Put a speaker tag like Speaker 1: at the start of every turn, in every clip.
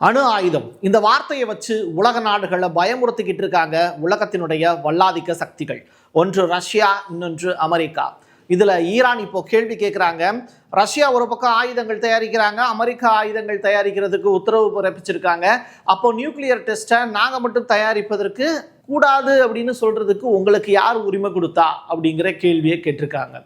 Speaker 1: அணு ஆயுதம் இந்த வார்த்தையை வச்சு உலக நாடுகளை பயமுறுத்திக்கிட்டு இருக்காங்க உலகத்தினுடைய வல்லாதிக்க சக்திகள். ஒன்று ரஷ்யா, இன்னொன்று அமெரிக்கா. இதுல ஈரான் இப்போ கேள்வி கேட்குறாங்க. ரஷ்யா ஒரு பக்கம் ஆயுதங்கள் தயாரிக்கிறாங்க, அமெரிக்கா ஆயுதங்கள் தயாரிக்கிறதுக்கு உத்தரவு பிறப்பிச்சிருக்காங்க. அப்போ நியூக்ளியர் டெஸ்ட்டை நாங்கள் மட்டும் தயாரிப்பதற்கு கூடாது அப்படின்னு சொல்றதுக்கு உங்களுக்கு யார் உரிமை கொடுத்தா அப்படிங்கிற கேள்வியை கேட்டிருக்காங்க.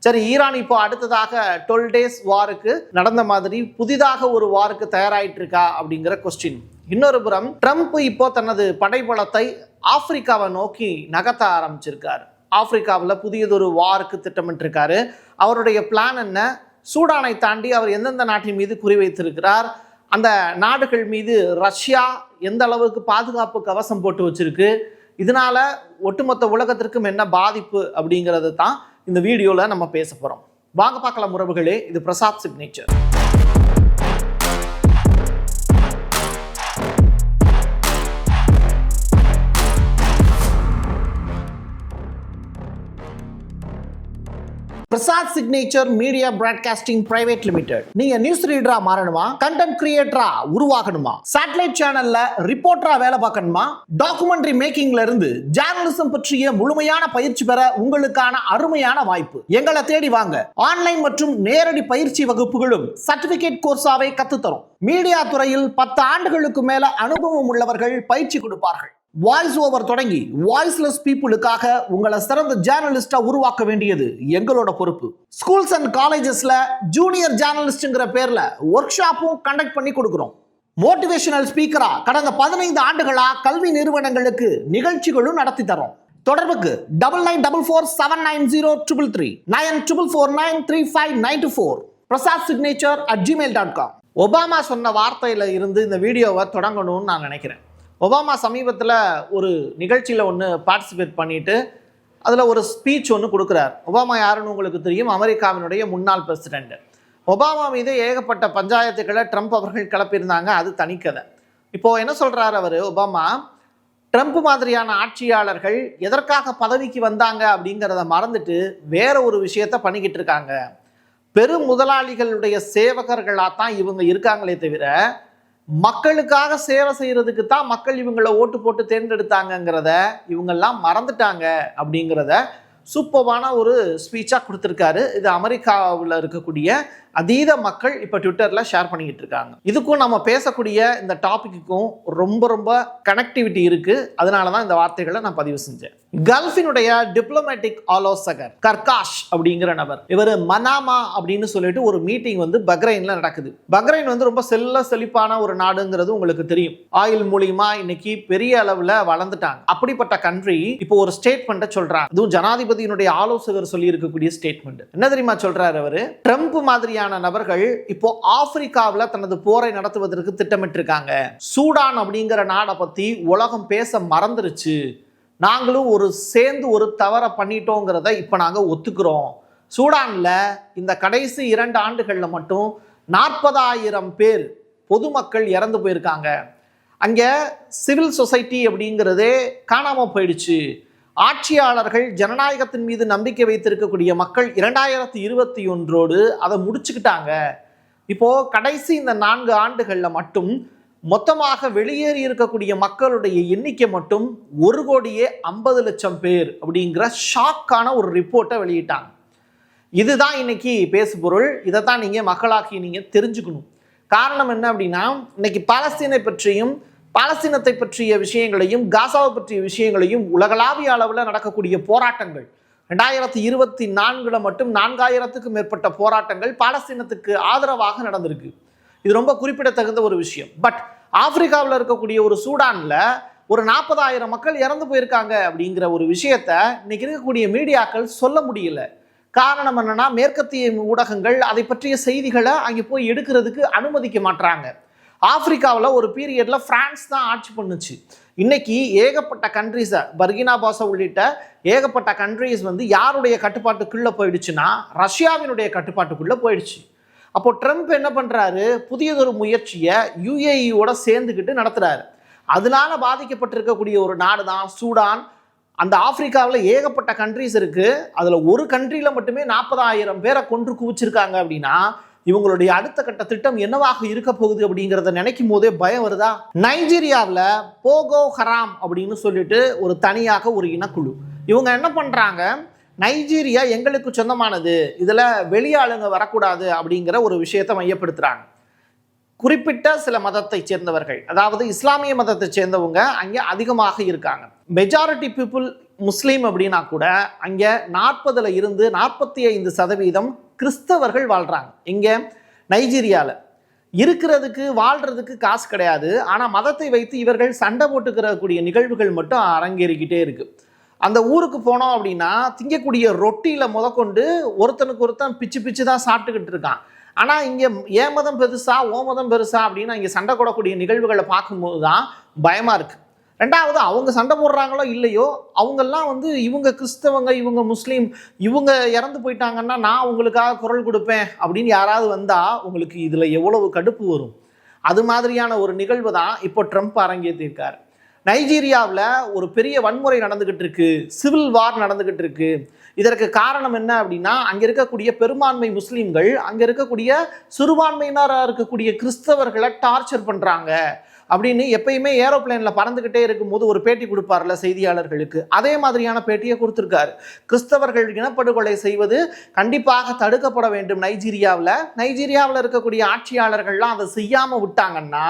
Speaker 1: சரி, ஈரான் இப்போ அடுத்ததாக 12 டேஸ் வாருக்கு நடந்த மாதிரி புதிதாக ஒரு வாருக்கு தயாராயிட்டு இருக்கா அப்படிங்கிற கொஸ்டின். இன்னொரு புறம் ட்ரம்ப் இப்போ தனது படைபலத்தை ஆப்பிரிக்காவை நோக்கி நகர்த்த ஆரம்பிச்சிருக்காரு. ஆப்பிரிக்காவில் புதியதொரு வாருக்கு திட்டமிட்டிருக்காரு. அவருடைய பிளான் என்ன? சூடானை தாண்டி அவர் எந்தெந்த நாட்டின் மீது குறிவைத்திருக்கிறார், அந்த நாடுகள் மீது ரஷ்யா எந்த அளவுக்கு பாதுகாப்பு கவசம் போட்டு வச்சிருக்கு, இதனால ஒட்டுமொத்த உலகத்திற்கும் என்ன பாதிப்பு அப்படிங்கிறது தான் இந்த வீடியோவில் நம்ம பேச போகிறோம். வாங்க பார்க்கலாம் உறவுகளே. இது Prasad signature. Prasad signature media broadcasting private limited. நீங்க நியூஸ் ரீடரா மாறணுமா, கண்டென்ட் கிரியேட்டரா உருவாகணுமா, சேட்டலைட் சேனல்ல ரிப்போர்ட்டரா வேலை பார்க்கணுமா, டாக்குமெண்ட்ரி மேக்கிங்ல இருந்து ஜேர்னலிசம் பற்றிய முழுமையான பயிற்சி பெற உங்களுக்கான அருமையான வாய்ப்பு. எங்களை தேடி வாங்க. ஆன்லைன் மற்றும் நேரடி பயிற்சி வகுப்புகளும் சர்டிபிகேட் கோர்ஸாவே கத்துத்தரும். மீடியா துறையில் 10 ஆண்டுகளுக்கு மேல அனுபவம் உள்ளவர்கள் பயிற்சி கொடுப்பார்கள். வாய்ஸ் ஓவர் தொடங்கி வாய்ஸ்லெஸ் பீப்புளுக்காக உங்களை சிறந்த ஜேர்னலிஸ்டா உருவாக்க வேண்டியது எங்களோட பொறுப்பு. ஸ்கூல்ஸ் அண்ட் காலேஜஸ்ல ஜூனியர் ஜேர்னலிஸ்ட்ங்கிற பேர்ல ஒர்க் ஷாப்பும் கண்டக்ட் பண்ணி கொடுக்கிறோம். மோட்டிவேஷனல் ஸ்பீக்கரா கடந்த 15 ஆண்டுகளா கல்வி நிறுவனங்களுக்கு நிகழ்ச்சிகளும் நடத்தி தரோம். தொடர்புக்கு 9944790333 94493594 prasadsignature@gmail.com. ஒபாமா சொன்ன வார்த்தையில இருந்து இந்த வீடியோவை தொடங்கணும்னு நான் நினைக்கிறேன். ஒபாமா சமீபத்தில் ஒரு நிகழ்ச்சியில் ஒன்று பார்ட்டிசிபேட் பண்ணிட்டு அதில் ஒரு ஸ்பீச் ஒன்று கொடுக்குறார். ஒபாமா யாருன்னு உங்களுக்கு தெரியும், அமெரிக்காவினுடைய முன்னாள் பிரசிடெண்ட். ஒபாமா மீது ஏகப்பட்ட பஞ்சாயத்துக்களை ட்ரம்ப் அவர்கள் கிளப்பியிருந்தாங்க, அது தனிக்கதை. இப்போது என்ன சொல்கிறார் அவர் ஒபாமா, ட்ரம்ப் மாதிரியான ஆட்சியாளர்கள் எதற்காக பதவிக்கு வந்தாங்க அப்படிங்கிறத மறந்துட்டு வேற ஒரு விஷயத்த பண்ணிக்கிட்டு இருக்காங்க. பெரும் முதலாளிகளுடைய சேவகர்களாக தான் இவங்க இருக்காங்களே தவிர மக்களுக்காக சேவை செய்யறதுக்கு தான் மக்கள் இவங்களை ஓட்டு போட்டு தேர்ந்தெடுத்தாங்கிறத இவங்கெல்லாம் மறந்துட்டாங்க அப்படிங்கிறத சூப்பரான ஒரு ஸ்பீச்சாக கொடுத்துருக்காரு. இது அமெரிக்காவில் இருக்கக்கூடிய அதீத மக்கள் இப்போ ட்விட்டரில் ஷேர் பண்ணிக்கிட்டு இருக்காங்க. இதுக்கும் நம்ம பேசக்கூடிய இந்த டாபிக்குக்கும் ரொம்ப ரொம்ப கனெக்டிவிட்டி இருக்குது. அதனால தான் இந்த வார்த்தைகளை நான் பதிவு செஞ்சேன். கல்ஃபினுடைய டிப்ளமேட்டிக் ஆலோசகர் கர்காஷ் அப்படிங்கிற நபர், இவர் மனாமா அப்படின்னு சொல்லிட்டு ஒரு மீட்டிங் வந்து பக்ரைனில் நடக்குது. பக்ரைன் வந்து ரொம்ப செழிப்பான ஒரு நாடுங்கிறது உங்களுக்கு தெரியும். ஆயில் மூலியமா இன்னைக்கு பெரிய அளவில் வளர்ந்துட்டாங்க. அப்படிப்பட்ட கண்ட்ரி இப்போ ஒரு ஸ்டேட்மெண்ட்டை சொல்றாங்க. அதுவும் ஜனாதிபதியினுடைய ஆலோசகர் சொல்லி இருக்கக்கூடிய ஸ்டேட்மெண்ட் என்ன தெரியுமா சொல்றாரு அவரு? ட்ரம்ப் மாதிரியான நபர்கள் இப்போ ஆப்பிரிக்காவில் தனது போரை நடத்துவதற்கு திட்டமிட்டிருக்காங்க. சூடான் அப்படிங்கிற நாடை பத்தி உலகம் பேச மறந்துருச்சு. நாங்களும் சேர்ந்து ஒரு தவறை பண்ணிட்டோங்கிறத இப்போ நாங்கள் ஒத்துக்கிறோம். சூடானில் இந்த கடைசி 2 ஆண்டுகளில் மட்டும் 40,000 பேர் பொதுமக்கள் இறந்து போயிருக்காங்க. அங்கே சிவில் சொசைட்டி அப்படிங்கிறதே காணாமல் போயிடுச்சு. ஆட்சியாளர்கள் ஜனநாயகத்தின் மீது நம்பிக்கை வைத்திருக்கக்கூடிய மக்கள் 2021 அதை முடிச்சுக்கிட்டாங்க. இப்போ கடைசி இந்த 4 ஆண்டுகளில் மட்டும் மொத்தமாக வெளியேறி இருக்கக்கூடிய மக்களுடைய எண்ணிக்கை மட்டும் 1,50,00,000 பேர் அப்படிங்கிற ஷாக்கான ஒரு ரிப்போர்ட்டை வெளியிட்டாங்க. இதுதான் இன்னைக்கு பேசுபொருள். இதை தான் நீங்கள் மக்களாக்கி நீங்கள் தெரிஞ்சுக்கணும். காரணம் என்ன அப்படின்னா, இன்னைக்கு பாலஸ்தீனை பற்றியும் பாலஸ்தீனத்தை பற்றிய விஷயங்களையும் காசாவை பற்றிய விஷயங்களையும் உலகளாவிய அளவில் நடக்கக்கூடிய போராட்டங்கள் 2024 மட்டும் 4000க்கும் மேற்பட்ட போராட்டங்கள் பாலஸ்தீனத்துக்கு ஆதரவாக நடந்திருக்கு. இது ரொம்ப குறிப்பிடத்தகுந்த ஒரு விஷயம். பட் ஆப்பிரிக்காவில் இருக்கக்கூடிய ஒரு சூடானில் ஒரு 40,000 மக்கள் இறந்து போயிருக்காங்க அப்படிங்கிற ஒரு விஷயத்த இன்னைக்கு இருக்கக்கூடிய மீடியாக்கள் சொல்ல முடியல. காரணம் என்னன்னா, மேற்கத்திய ஊடகங்கள் அதை பற்றிய செய்திகளை அங்கே போய் எடுக்கிறதுக்கு அனுமதிக்க மாட்டாங்க. ஆப்பிரிக்காவில் ஒரு பீரியட்ல பிரான்ஸ் தான் ஆட்சி பண்ணுச்சு. இன்னைக்கு ஏகப்பட்ட கண்ட்ரிஸை, பர்கினா பாசோ உள்ளிட்ட ஏகப்பட்ட கண்ட்ரிஸ் வந்து யாருடைய கட்டுப்பாட்டுக்குள்ள போயிடுச்சுன்னா ரஷ்யாவினுடைய கட்டுப்பாட்டுக்குள்ள போயிடுச்சு. அப்போ ட்ரம்ப் என்ன பண்றாரு, புதியதொரு முயற்சியை யுஏஇயோட சேர்ந்துக்கிட்டு நடத்துறாரு. அதனால பாதிக்கப்பட்டிருக்கக்கூடிய ஒரு நாடு தான் சூடான். அந்த ஆப்பிரிக்காவில் ஏகப்பட்ட கண்ட்ரிஸ் இருக்கு. அதுல ஒரு கண்ட்ரியில மட்டுமே 40,000 பேரை கொன்று குவிச்சிருக்காங்க அப்படின்னா இவங்களுடைய அடுத்த கட்ட திட்டம் என்னவாக இருக்க போகுது அப்படிங்கிறத நினைக்கும் போதே பயம் வருதா? நைஜீரியாவில் போகோ ஹராம் அப்படின்னு சொல்லிட்டு ஒரு தனியாக ஒரு இனக்குழு, இவங்க என்ன பண்றாங்க, நைஜீரியா எங்களுக்கு சொந்தமானது, இதுல வெளியாளுங்க வரக்கூடாது அப்படிங்கிற ஒரு விஷயத்தை மையப்படுத்துறாங்க. குறிப்பிட்ட சில மதத்தை சேர்ந்தவர்கள், அதாவது இஸ்லாமிய மதத்தை சேர்ந்தவங்க அங்கே அதிகமாக இருக்காங்க. மெஜாரிட்டி பீப்புள் முஸ்லீம் அப்படின்னா கூட அங்கே 40ல் இருந்து 45% கிறிஸ்தவர்கள் வாழ்றாங்க. இங்கே நைஜீரியாவில் இருக்கிறதுக்கு வாழ்றதுக்கு காசு கிடையாது, ஆனால் மதத்தை வைத்து இவர்கள் சண்டை போட்டுக்கிறக்கூடிய நிகழ்வுகள் மட்டும் அரங்கேறிக்கிட்டே இருக்கு. அந்த ஊருக்கு போனோம் அப்படின்னா திங்கக்கூடிய ரொட்டியில் முதற்கொண்டு ஒருத்தனுக்கு ஒருத்தன் பிச்சு பிச்சு தான் சாப்பிட்டுக்கிட்டு இருக்கான். ஆனால் இங்கே ஏன் மதம் பெருசா ஓ மதம் பெருசா அப்படின்னு இங்கே சண்டை போடக்கூடிய நிகழ்வுகளை பார்க்கும்போது தான் பயமாக இருக்குது. ரெண்டாவது, அவங்க சண்டை போடுறாங்களோ இல்லையோ, அவங்கெல்லாம் இவங்க கிறிஸ்தவங்க, இவங்க முஸ்லீம், இவங்க இறந்து போயிட்டாங்கன்னா நான் உங்களுக்காக குரல் கொடுப்பேன் அப்படின்னு யாராவது வந்தால் உங்களுக்கு இதில் எவ்வளவு கடுப்பு வரும். அது மாதிரியான ஒரு நிகழ்வு தான் இப்போ ட்ரம்ப் அரங்கேற்றிருக்கார். நைஜீரியாவில் ஒரு பெரிய வன்முறை நடந்துகிட்டு இருக்கு, சிவில் வார் நடந்துகிட்டு இருக்கு. இதற்கு காரணம் என்ன அப்படின்னா, அங்கே இருக்கக்கூடிய பெரும்பான்மை முஸ்லீம்கள் அங்கே இருக்கக்கூடிய சிறுபான்மையினராக இருக்கக்கூடிய கிறிஸ்தவர்களை டார்ச்சர் பண்ணுறாங்க அப்படின்னு எப்பயுமே ஏரோப்ளேனில் பறந்துக்கிட்டே இருக்கும்போது ஒரு பேட்டி கொடுப்பார்ல செய்தியாளர்களுக்கு, அதே மாதிரியான பேட்டியை கொடுத்துருக்காரு. கிறிஸ்தவர்கள் இனப்படுகொலை செய்வது கண்டிப்பாக தடுக்கப்பட வேண்டும் நைஜீரியாவில் இருக்கக்கூடிய ஆட்சியாளர்கள்லாம் அதை செய்யாமல் விட்டாங்கன்னா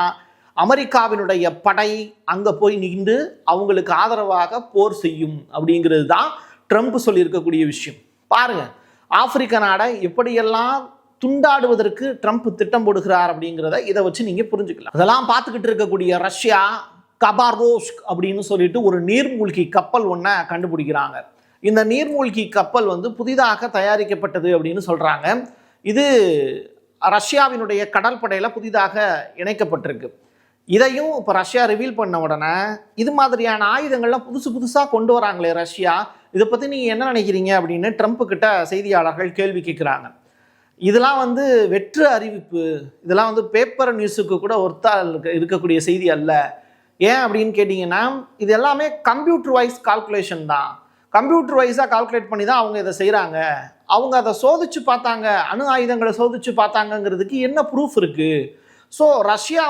Speaker 1: அமெரிக்காவினுடைய படை அங்கே போய் நின்று அவங்களுக்கு ஆதரவாக போர் செய்யும் அப்படிங்கிறது தான் ட்ரம்ப் சொல்லியிருக்கக்கூடிய விஷயம். பாருங்க, ஆப்பிரிக்க நாடை எப்படியெல்லாம் துண்டாடுவதற்கு ட்ரம்ப் திட்டம் போடுகிறார் அப்படிங்கிறத இதை வச்சு நீங்க புரிஞ்சுக்கலாம். அதெல்லாம் பார்த்துக்கிட்டு இருக்கக்கூடிய ரஷ்யா கபாரோஸ்க் அப்படின்னு சொல்லிட்டு ஒரு நீர்மூழ்கி கப்பல் ஒன்றை கண்டுபிடிக்கிறாங்க. இந்த நீர்மூழ்கி கப்பல் புதிதாக தயாரிக்கப்பட்டது அப்படின்னு சொல்றாங்க. இது ரஷ்யாவினுடைய கடற்படையில் புதிதாக இணைக்கப்பட்டிருக்கு. இதையும் இப்போ ரஷ்யா ரிவீல் பண்ண உடனே இது மாதிரியான ஆயுதங்கள்லாம் புதுசாக கொண்டு வராங்களே ரஷ்யா, இதை பற்றி நீங்கள் என்ன நினைக்கிறீங்க அப்படின்னு ட்ரம்ப் கிட்ட செய்தியாளர்கள் கேள்வி கேட்குறாங்க. இதெல்லாம் வெற்று அறிவிப்பு, இதெல்லாம் பேப்பர் நியூஸுக்கு கூட ஒர்த்தா இருக்கக்கூடிய செய்தி அல்ல. ஏன் அப்படின்னு கேட்டிங்கன்னா, இது எல்லாமே கம்ப்யூட்டர் வைஸ் கால்குலேஷன் தான். கம்ப்யூட்டர் வைஸாக கால்குலேட் பண்ணி தான் அவங்க இதை செய்கிறாங்க. அவங்க அதை சோதிச்சு பார்த்தாங்க, அணு ஆயுதங்களை சோதிச்சு பார்த்தாங்கங்கிறதுக்கு என்ன ப்ரூஃப் இருக்குது? ஸோ ரஷ்யா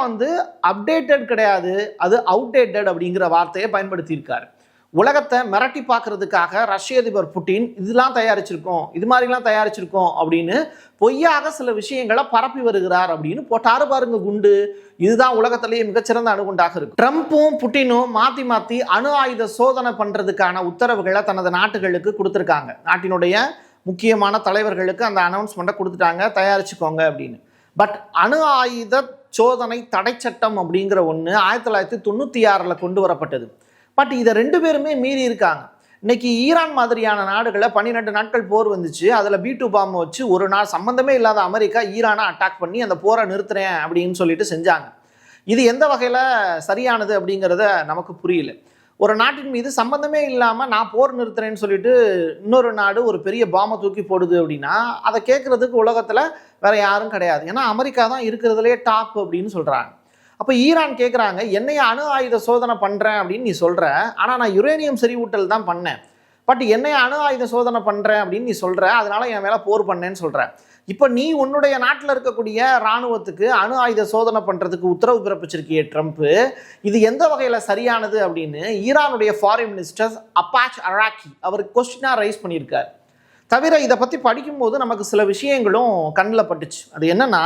Speaker 1: அப்டேட்டட் கிடையாது, அது அவுடேட்டட் அப்படிங்கிற வார்த்தையை பயன்படுத்தியிருக்காரு. உலகத்தை மிரட்டி பார்க்கறதுக்காக ரஷ்ய அதிபர் புட்டின் இதெல்லாம் தயாரிச்சிருக்கோம், இது மாதிரிலாம் தயாரிச்சிருக்கோம் அப்படின்னு பொய்யாக சில விஷயங்களை பரப்பி வருகிறார் அப்படின்னு போட்டாரு பாருங்க குண்டு. இதுதான் உலகத்திலேயே மிகச்சிறந்த அணுகுண்டாக இருக்கு. ட்ரம்ப்பும் புட்டினும் மாற்றி மாற்றி அணு ஆயுத சோதனை பண்ணுறதுக்கான உத்தரவுகளை தனது நாட்டுகளுக்கு கொடுத்துருக்காங்க. நாட்டினுடைய முக்கியமான தலைவர்களுக்கு அந்த அனௌன்ஸ்மெண்ட்டை கொடுத்துட்டாங்க, தயாரிச்சுக்கோங்க அப்படின்னு. பட் அணு ஆயுத சோதனை தடை சட்டம் அப்படிங்கிற ஒன்று 1996 கொண்டு வரப்பட்டது. பட் இதை 2 பேருமே மீறி இருக்காங்க. இன்னைக்கு ஈரான் மாதிரியான நாடுகளை 12 நாட்கள் போர் வந்துச்சு, அதில் B2 பாம் வச்சு ஒரு நாள் சம்மந்தமே இல்லாத அமெரிக்கா ஈரானை அட்டாக் பண்ணி அந்த போரை நிறுத்துறேன் அப்படின்னு சொல்லிட்டு செஞ்சாங்க. இது எந்த வகையில் சரியானது அப்படிங்கிறத நமக்கு புரியல. ஒரு நாட்டின் மீது சம்பந்தமே இல்லாமல் நான் போர் நிறுத்துறேன்னு சொல்லிட்டு இன்னொரு நாடு ஒரு பெரிய பாம்பை தூக்கி போடுது அப்படின்னா அதை கேட்குறதுக்கு உலகத்தில் வேற யாரும் கிடையாது. ஏன்னா அமெரிக்கா தான் இருக்கிறதுலே டாப் அப்படின்னு சொல்கிறாங்க. அப்போ ஈரான் கேட்குறாங்க, என்னைய அணு ஆயுத சோதனை பண்ணுறேன் அப்படின்னு நீ சொல்கிற, ஆனால் நான் யுரேனியம் செறிவூட்டல் தான் பண்ணேன். பட் என்னைய அணு ஆயுத சோதனை பண்ணுறேன் அப்படின்னு நீ சொல்கிற, அதனால என் மேலே போர் பண்ணேன்னு சொல்கிற. இப்போ நீ உன்னுடைய நாட்டில் இருக்கக்கூடிய இராணுவத்துக்கு அணு ஆயுத சோதனை பண்ணுறதுக்கு உத்தரவு பிறப்பிச்சிருக்கிய ட்ரம்ப்பு, இது எந்த வகையில் சரியானது அப்படின்னு ஈரானுடைய ஃபாரின் மினிஸ்டர் அப்பாச் அராக்கி அவர் கொஸ்டினாக ரைஸ் பண்ணியிருக்கார். தவிர இதை பற்றி படிக்கும்போது நமக்கு சில விஷயங்களும் கண்ணில் பட்டுச்சு. அது என்னன்னா,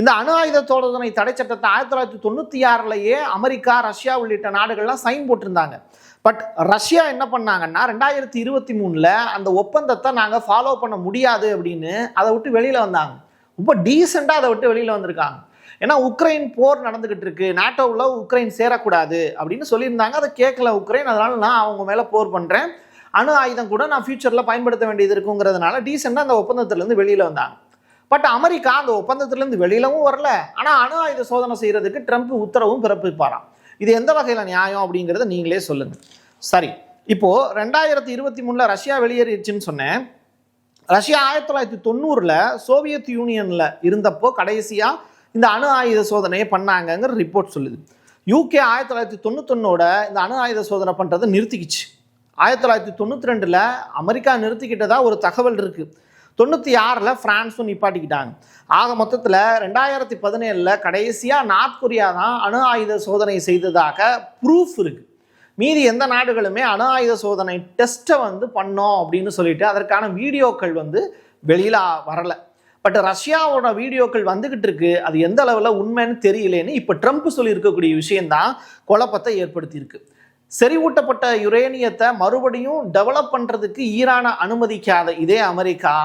Speaker 1: இந்த அணு ஆயுத சோதனை தடை சட்டத்தை 1996 அமெரிக்கா ரஷ்யா உள்ளிட்ட நாடுகள்லாம் சைன் போட்டிருந்தாங்க. பட் ரஷ்யா என்ன பண்ணாங்கன்னா 2023 அந்த ஒப்பந்தத்தை நாங்கள் ஃபாலோ பண்ண முடியாது அப்படின்னு அதை விட்டு வெளியில் வந்தாங்க. ரொம்ப டீசெண்டாக அதை விட்டு வெளியில் வந்திருக்காங்க. ஏன்னா உக்ரைன் போர் நடந்துகிட்டு இருக்கு, நாட்டோவில் உக்ரைன் சேரக்கூடாது அப்படின்னு சொல்லியிருந்தாங்க. அதை கேட்கல உக்ரைன், அதனால நான் அவங்க மேலே போர் பண்ணுறேன், அணு ஆயுதம் கூட நான் ஃபியூச்சரில் பயன்படுத்த வேண்டியது இருக்குங்கிறதுனால டீசெண்டாக அந்த ஒப்பந்தத்திலேருந்து வெளியில் வந்தாங்க. பட் அமெரிக்கா அந்த ஒப்பந்தத்திலேருந்து வெளியிலவும் வரல, ஆனால் அணு ஆயுத சோதனை செய்கிறதுக்கு ட்ரம்ப் உத்தரவும் பிறப்பிப்பாராம். இது எந்த வகையில் நியாயம் அப்படிங்கிறத நீங்களே சொல்லுங்கள். சரி, இப்போது 2023 ரஷ்யா வெளியேறிடுச்சுன்னு சொன்னேன். ரஷ்யா 1990 சோவியத் யூனியனில் இருந்தப்போ கடைசியாக இந்த அணு ஆயுத சோதனையை பண்ணாங்கங்கிற ரிப்போர்ட் சொல்லுது. யூகே 1991 இந்த அணு ஆயுத சோதனை பண்ணுறதை நிறுத்திக்கிச்சு. 1992 அமெரிக்கா நிறுத்திக்கிட்டதா ஒரு தகவல் இருக்குது. 96ல் பிரான்ஸும் நிப்பாட்டிக்கிட்டாங்க. ஆக மொத்தத்தில் 2017 கடைசியாக நார்த் கொரியா தான் அணு ஆயுத சோதனை செய்ததாக ப்ரூஃப் இருக்குது. மீதி எந்த நாடுகளுமே அணு ஆயுத சோதனை டெஸ்ட்டை பண்ணோம் அப்படின்னு சொல்லிட்டு அதற்கான வீடியோக்கள் வெளியில் வரலை. பட் ரஷ்யாவோட வீடியோக்கள் வந்துகிட்டு இருக்கு. அது எந்த அளவில் உண்மைன்னு தெரியலேன்னு இப்போ ட்ரம்ப் சொல்லியிருக்கக்கூடிய விஷயம்தான் குழப்பத்தை ஏற்படுத்தியிருக்கு. செறிவூட்டப்பட்ட யுரேனியத்தை மறுபடியும் டெவலப் பண்ணுறதுக்கு ஈரானை அனுமதிக்காத இதே அமெரிக்கா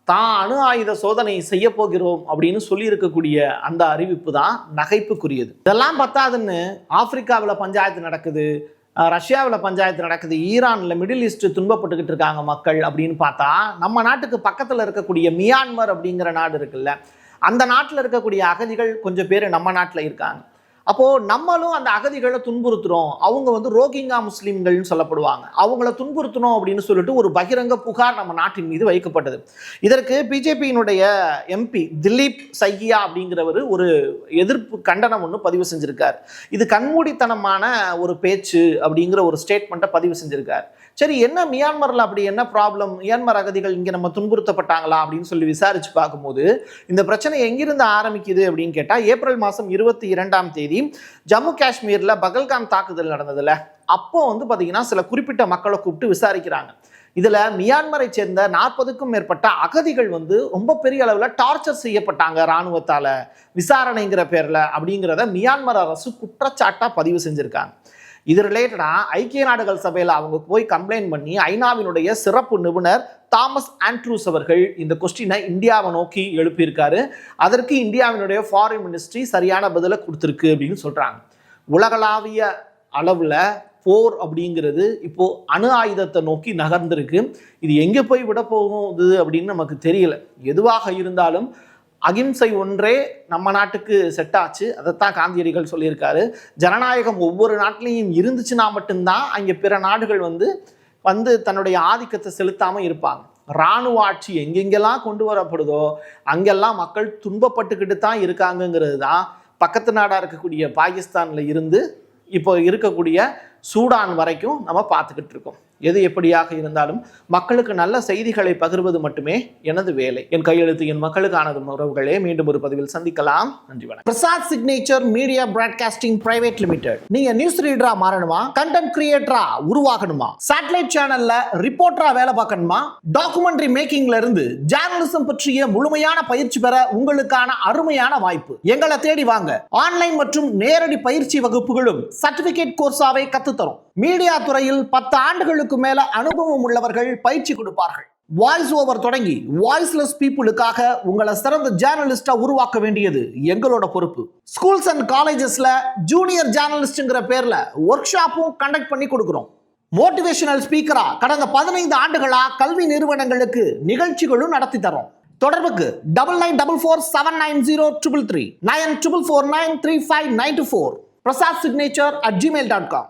Speaker 1: தான் அணு ஆயுத சோதனை செய்ய போகிறோம் அப்படின்னு சொல்லியிருக்கக்கூடிய அந்த அறிவிப்பு தான் நகைப்புக்குரியது. இதெல்லாம் பத்தாதுன்னு ஆப்பிரிக்காவில் பஞ்சாயத்து நடக்குது, ரஷ்யாவில் பஞ்சாயத்து நடக்குது, ஈரானில் மிடில் ஈஸ்ட் துன்பப்பட்டுக்கிட்டு இருக்காங்க மக்கள் அப்படின்னு பார்த்தா நம்ம நாட்டுக்கு பக்கத்தில் இருக்கக்கூடிய மியான்மர் அப்படிங்கிற நாடு இருக்குல்ல, அந்த நாட்டில் இருக்கக்கூடிய அகதிகள் கொஞ்சம் பேர் நம்ம நாட்டில் இருக்காங்க. அப்போது நம்மளும் அந்த அகதிகளை துன்புறுத்துகிறோம். அவங்க ரோஹிங்கா முஸ்லீம்கள்னு சொல்லப்படுவாங்க. அவங்கள துன்புறுத்தணும் அப்படின்னு சொல்லிட்டு ஒரு பகிரங்க புகார் நம்ம நாட்டின் மீது வைக்கப்பட்டது. இதற்கு பிஜேபியினுடைய எம்பி திலீப் சைகியா அப்படிங்கிறவர் ஒரு எதிர்ப்பு கண்டனம் ஒன்று பதிவு செஞ்சுருக்கார். இது கண்மூடித்தனமான ஒரு பேச்சு அப்படிங்கிற ஒரு ஸ்டேட்மெண்ட்டை பதிவு செஞ்சுருக்கார். சரி, என்ன மியான்மரில் அப்படி என்ன ப்ராப்ளம், மியான்மர் அகதிகள் இங்கே நம்ம துன்புறுத்தப்பட்டாங்களா அப்படின்னு சொல்லி விசாரித்து பார்க்கும்போது இந்த பிரச்சனை எங்கிருந்து ஆரம்பிக்குது அப்படின்னு கேட்டால் ஏப்ரல் மாதம் 22ஆம் தேதி ஜம்மு காஷ்மீரில் பகல்காம் தாக்குதல் நடந்ததுல அப்போ பார்த்தீங்கன்னா சில குறிப்பிட்ட மக்களை கூப்பிட்டு விசாரிக்கிறாங்க. இதில் மியான்மரை சேர்ந்த 40க்கும் மேற்பட்ட அகதிகள் ரொம்ப பெரிய அளவில் டார்ச்சர் செய்யப்பட்டாங்க இராணுவத்தால் விசாரணைங்கிற பேரில் அப்படிங்கிறத மியான்மர் அரசு குற்றச்சாட்டாக பதிவு செஞ்சுருக்காங்க. இது ரிலேட்டடாக ஐக்கிய நாடுகள் சபையில் அவங்க போய் கம்ப்ளைண்ட் பண்ணி ஐநாவினுடைய சிறப்பு நிபுணர் தாமஸ் ஆண்ட்ரூஸ் அவர்கள் இந்த கொஸ்டினை இந்தியாவை நோக்கி எழுப்பியிருக்காரு. அதற்கு இந்தியாவினுடைய ஃபாரின் மினிஸ்ட்ரி சரியான பதிலை கொடுத்துருக்கு அப்படின்னு சொல்கிறாங்க. உலகளாவிய அளவில் போர் அப்படிங்கிறது இப்போது அணு ஆயுதத்தை நோக்கி நகர்ந்திருக்கு. இது எங்கே போய் விட போகுது அப்படின்னு நமக்கு தெரியல. எதுவாக இருந்தாலும் அகிம்சை ஒன்றே நம்ம நாட்டுக்கு செட் ஆச்சு. அதைத்தான் காந்தியடிகள் சொல்லியிருக்காரு. ஜனநாயகம் ஒவ்வொரு நாட்டிலையும் இருந்துச்சுன்னா மட்டும்தான் அங்கே பிற நாடுகள் தன்னுடைய ஆதிக்கத்தை செலுத்தாமல் இருப்பாங்க. இராணுவ ஆட்சி எங்கெங்கெல்லாம் கொண்டு வரப்படுதோ அங்கெல்லாம் மக்கள் துன்பப்பட்டுக்கிட்டு தான் இருக்காங்கங்கிறது தான் பக்கத்து நாடாக இருக்கக்கூடிய பாகிஸ்தானில் இருந்து இப்போ இருக்கக்கூடிய சூடான் வரைக்கும் நம்ம பார்த்துக்கிட்டு இருக்கோம். எது எப்படியாக இருந்தாலும் மக்களுக்கு நல்ல செய்திகளை பகிர்வது மட்டுமே எனது வேலை. என் கையெழுத்து என் மக்களுக்கானது உறவுகளே. மீண்டும் ஒரு பதிவில் சந்திக்கலாம். நன்றி, வணக்கம். Prasad signature media broadcasting private limited. நீங்க நியூஸ் ரீடரா மாறணுமா, கண்டென்ட் கிரியேட்டரா உருவாகணுமா, சேட்டலைட் சேனல்ல ரிப்போர்ட்டரா வேலை பார்க்கணுமா, டாக்குமெண்ட்ரி மேக்கிங்ல இருந்து ஜேர்னலிசம் பற்றிய முழுமையான பயிற்சி பெற உங்களுக்கான அருமையான வாய்ப்பு. எங்களை தேடி வாங்க. ஆன்லைன் மற்றும் நேரடி பயிற்சி வகுப்புகளும் சர்டிபிகேட் கோர்ஸாவே கத்துத்தரும். மீடியா துறையில் 10 ஆண்டுகளுக்கு மேல அனுபவம் உள்ளவர்கள் பயிற்சி கொடுப்பார்கள். வாய்ஸ் ஓவர் தொடங்கி வாய்ஸ்லெஸ் பீப்புளுக்காக உங்களை சிறந்த ஜேர்னலிஸ்டா உருவாக்க வேண்டியது எங்களோட பொறுப்பு. ஸ்கூல்ஸ் அண்ட் காலேஜஸ்ல ஜூனியர் ஜேர்னலிஸ்ட்ங்கிற பேர்ல ஒர்க் ஷாப்பும் கண்டக்ட் பண்ணி கொடுக்கிறோம். மோட்டிவேஷனல் ஸ்பீக்கரா கடந்த 15 ஆண்டுகளா கல்வி நிறுவனங்களுக்கு நிகழ்ச்சிகளும் நடத்தி தரோம். தொடர்புக்கு 9944790333 94493594 prasadsignature@gmail.com.